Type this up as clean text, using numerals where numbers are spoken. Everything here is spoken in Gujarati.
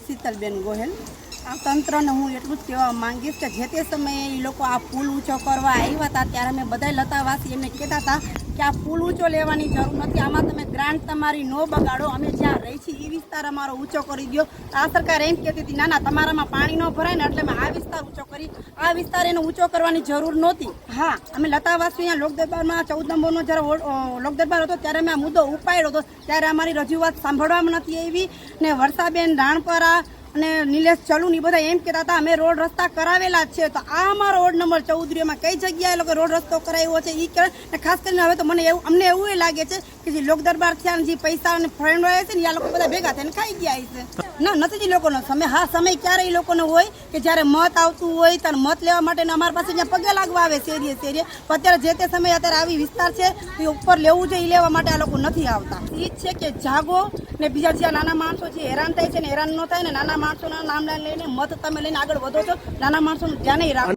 શીતલબેન ગોહેલ। આ તંત્રને હું એટલું જ કહેવા માંગીશ કે જે તે સમયે એ લોકો આ પુલ ઊંચો કરવા આવ્યા હતા ત્યારે અમે બધા લતાવાસી એમને કહેતા હતા કે આ પુલ ઊંચો લેવાની જરૂર નથી, આમાં તમે ગ્રાન્ટ તમારી ન બગાડો, અમે જ્યાં રહી છીએ એ વિસ્તાર અમારો ઊંચો કરી દો। આ સરકાર એમ કહેતી હતી ના તમારામાં પાણી ન ભરાય ને એટલે અમે આ વિસ્તાર ઊંચો કરી, આ વિસ્તાર એને ઊંચો કરવાની જરૂર નહોતી। હા, અમે લતાવાસી અહીંયા લોકદરબારમાં 14 નંબરનો જ્યારે લોકદરબાર હતો ત્યારે અમે આ મુદ્દો ઉપાડ્યો હતો, ત્યારે અમારી રજૂઆત સાંભળવામાં નથી આવી ને વર્ષાબેન રાણપરા અને નિલેશ ચલુની બધા એમ કહેતા હતા અમે રોડ રસ્તા કરાવેલા જ છે। તો આ અમારો વોર્ડ નંબર 14માં કઈ જગ્યાએ લોકો રોડ રસ્તો કરાવ્યો છે એ કહે, ને ખાસ કરીને હવે તો અમને એવું લાગે છે કે જે લોક દરબાર થયા જે પૈસા અને ફંડ હોય છે ને આ લોકો બધા ભેગા થઈને ખાઈ ગયા છે। ના, નથી જ લોકોનો સમય। હા, સમય ક્યારે એ લોકોનો હોય કે જ્યારે મત આવતું હોય ત્યારે મત લેવા માટે અમારી પાસે જ્યાં પગે લાગવા આવે શેરીએ શેરીએ, પણ અત્યારે જે તે સમયે અત્યારે આવી વિસ્તાર છે એ ઉપર લેવું જોઈએ એ લેવા માટે આ લોકો નથી આવતા। એ જ છે કે જાગો ને બીજા જ્યાં નાના માણસો જે હેરાન થાય છે ને હેરાન ન થાય ને નાના માણસોના નામ લઈને મત તમે લઈને આગળ વધો છો, નાના માણસોનું ધ્યાન રાખો।